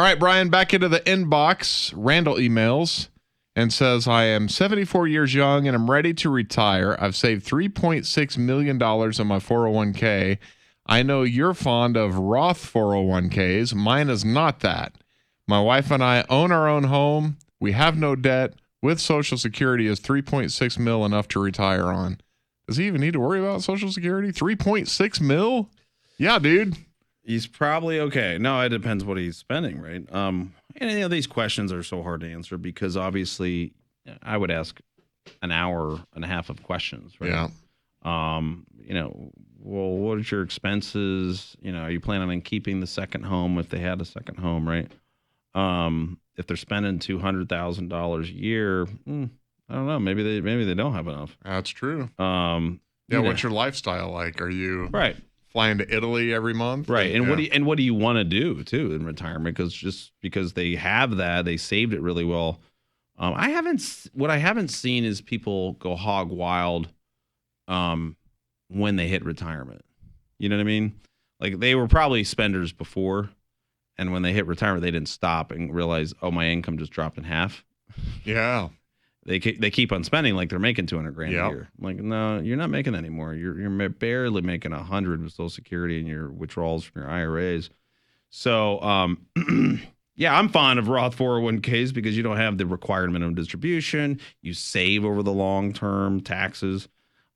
All right, Brian, back into the inbox. Randall emails and says, I am 74 years young and I'm ready to retire. I've saved $3.6 million in my 401k. I know you're fond of Roth 401ks. Mine is not that. My wife and I own our own home. We have no debt. With Social Security, is $3.6 mil enough to retire on? Does he even need to worry about Social Security? $3.6 mil? Yeah, dude. He's probably okay. No, it depends what he's spending, right? And these questions are so hard to answer because obviously I would ask an hour and a half of questions, right? Yeah. Well, what are your expenses? Are you planning on keeping the second home if they had a second home, right? If they're spending $200,000 a year, I don't know. Maybe they don't have enough. That's true. What's your lifestyle like? Are you right flying to Italy every month? Right. And what do you want to do too in retirement? Because they have that, they saved it really well. What I haven't seen is people go hog wild when they hit retirement. You know what I mean? Like they were probably spenders before, and when they hit retirement, they didn't stop and realize, oh, my income just dropped in half. Yeah. They keep on spending like they're making $200,000 a year. I'm like, no, you're not making that anymore. You're barely making $100 with Social Security and your withdrawals from your IRAs. So, yeah, I'm fond of Roth 401ks because you don't have the required minimum distribution. You save over the long term taxes.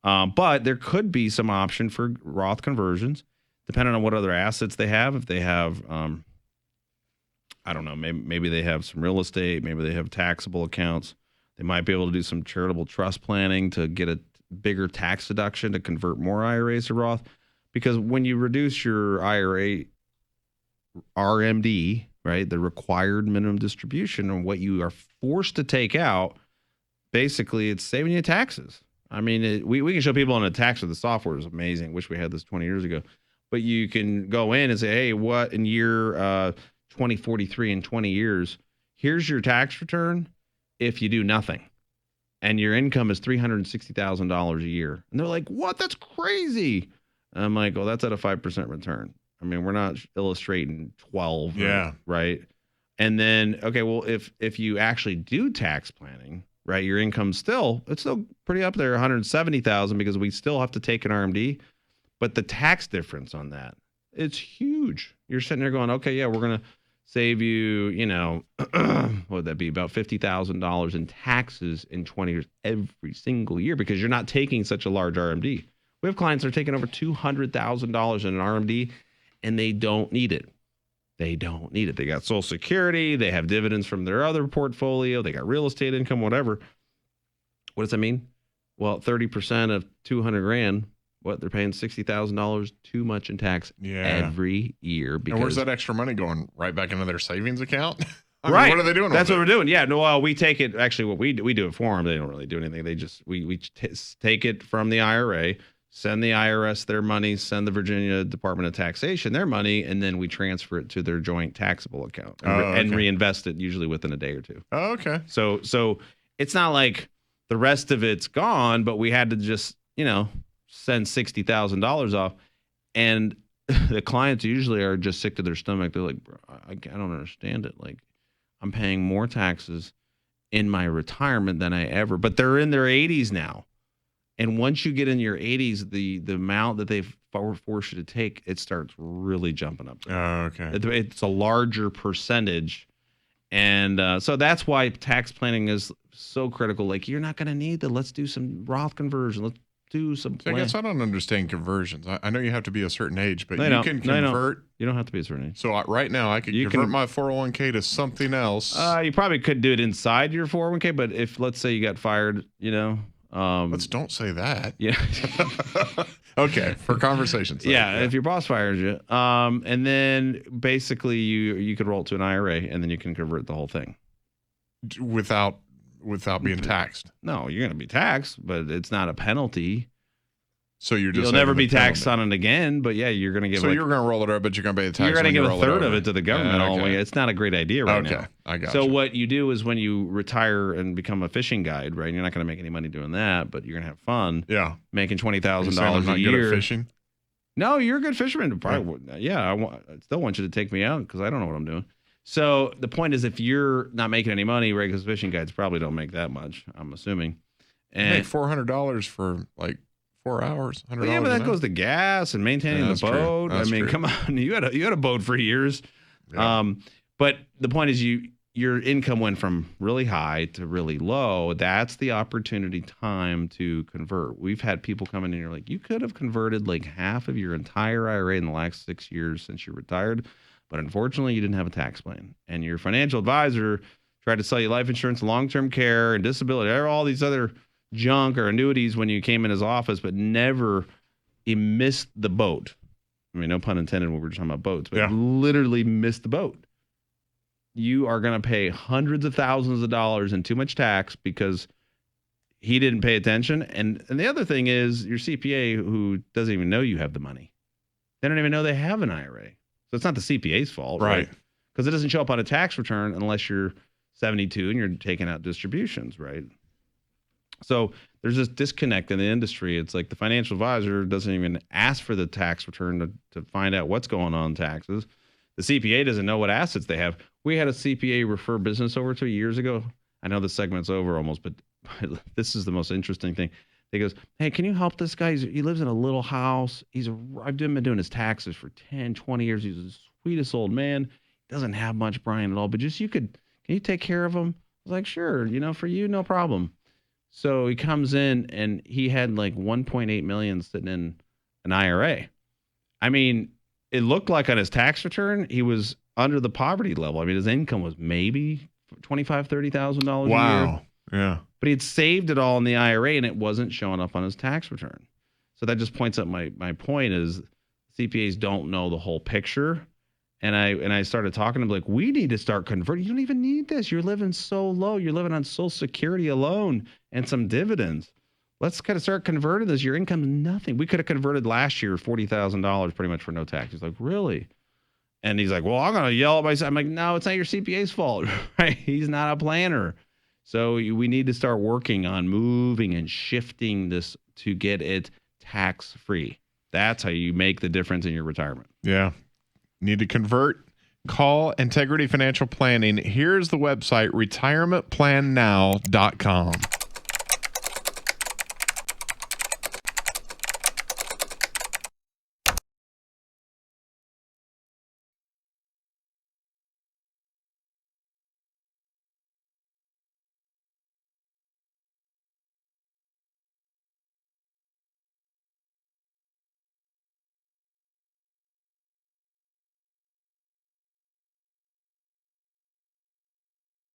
But there could be some option for Roth conversions, depending on what other assets they have. If they have, I don't know, maybe they have some real estate, maybe they have taxable accounts. They might be able to do some charitable trust planning to get a bigger tax deduction to convert more IRAs to Roth. Because when you reduce your IRA RMD, right, the required minimum distribution, and what you are forced to take out, basically it's saving you taxes. I mean, we can show people on a tax with the software is amazing. Wish we had this 20 years ago. But you can go in and say, hey, what in year 2043 in 20 years, here's your tax return if you do nothing. And your income is $360,000 a year. And they're like, what? That's crazy. And I'm like, well, that's at a 5% return. I mean, we're not illustrating 12. Yeah. Right. And then, okay, well, if you actually do tax planning, right, your income's it's still pretty up there, 170,000, because we still have to take an RMD. But the tax difference on that, it's huge. You're sitting there going, okay, yeah, we're going to save you, what would that be? About $50,000 in taxes in 20 years every single year because you're not taking such a large RMD. We have clients that are taking over $200,000 in an RMD and they don't need it. They don't need it. They got Social Security. They have dividends from their other portfolio. They got real estate income, whatever. What does that mean? Well, 30% of $200,000. What, they're paying $60,000 too much in tax every year. Because, and where's that extra money going? Right back into their savings account? Right. What are they doing? That's what we're doing. Yeah. No, well, we take it. Actually, what we do it for them. They don't really do anything. They just we take it from the IRA, send the IRS their money, send the Virginia Department of Taxation their money, and then we transfer it to their joint taxable account and reinvest it usually within a day or two. Oh, okay. So it's not like the rest of it's gone, but we had to just send $60,000 off, and the clients usually are just sick to their stomach. They're like, bro, I don't understand it. Like, I'm paying more taxes in my retirement than I ever. But they're in their 80s now, and once you get in your 80s, the amount that they've forced you to take, it starts really jumping up. Oh, okay. It's a larger percentage, and so that's why tax planning is so critical. Like, you're not going to need that. Let's do some Roth conversion. Let's do some plan. I guess I don't understand conversions. I know you have to be a certain age, but you can convert. You don't have to be a certain age. So right now, I could convert my 401k to something else. You probably could do it inside your 401k, but if, let's say, you got fired, let's don't say that. Yeah. Okay, for conversation's sake. Yeah, if your boss fires you, and then basically you could roll it to an IRA, and then you can convert the whole thing without being taxed. No, you're going to be taxed, but it's not a penalty. So you'll never be taxed on it again. But yeah, you're going to give. So you're going to roll it up, but you're going to pay the tax. You're going to give a third of it to the government. Okay. It's not a great idea right now. Okay, I got. So what you do is when you retire and become a fishing guide, right? You're not going to make any money doing that, but you're going to have fun. Yeah, making $20,000 a year. Good at fishing? No, you're a good fisherman. Probably, yeah. I still want you to take me out because I don't know what I'm doing. So the point is, if you're not making any money, regular fishing guides probably don't make that much, I'm assuming. And And $400 for like 4 hours. $100. yeah, but that goes to gas and maintaining the boat. I mean, come on, you had a boat for years. Yeah. But the point is, your income went from really high to really low. That's the opportunity time to convert. We've had people come in and you're like, you could have converted like half of your entire IRA in the last 6 years since you retired, but unfortunately, you didn't have a tax plan, and your financial advisor tried to sell you life insurance, long-term care, and disability, all these other junk or annuities when you came in his office, but never he missed the boat. I mean, no pun intended when we were talking about boats, but literally missed the boat. You are going to pay hundreds of thousands of dollars in too much tax because he didn't pay attention. And the other thing is your CPA who doesn't even know you have the money. They don't even know they have an IRA. So it's not the CPA's fault, right? Because it doesn't show up on a tax return unless you're 72 and you're taking out distributions, right? So there's this disconnect in the industry. It's like the financial advisor doesn't even ask for the tax return to find out what's going on in taxes. The CPA doesn't know what assets they have. We had a CPA refer business over to years ago. I know the segment's over almost, but this is the most interesting thing. He goes, hey, can you help this guy? He lives in a little house. I've been doing his taxes for 10, 20 years. He's the sweetest old man. Doesn't have much, Brian, at all. But can you take care of him? I was like, sure. For you, no problem. So he comes in and he had like 1.8 million sitting in an IRA. I mean, it looked like on his tax return, he was under the poverty level. I mean, his income was maybe $25,000, $30,000 a year. Wow. Yeah. But he had saved it all in the IRA and it wasn't showing up on his tax return. So that just points up my point is CPAs don't know the whole picture. And I started talking to him like, we need to start converting. You don't even need this. You're living so low. You're living on Social Security alone and some dividends. Let's kind of start converting this. Your income is nothing. We could have converted last year $40,000 pretty much for no tax. He's like, really? And he's like, well, I'm going to yell at myself. I'm like, no, it's not your CPA's fault, right? He's not a planner. So we need to start working on moving and shifting this to get it tax-free. That's how you make the difference in your retirement. Yeah. Need to convert? Call Integrity Financial Planning. Here's the website, retirementplannow.com.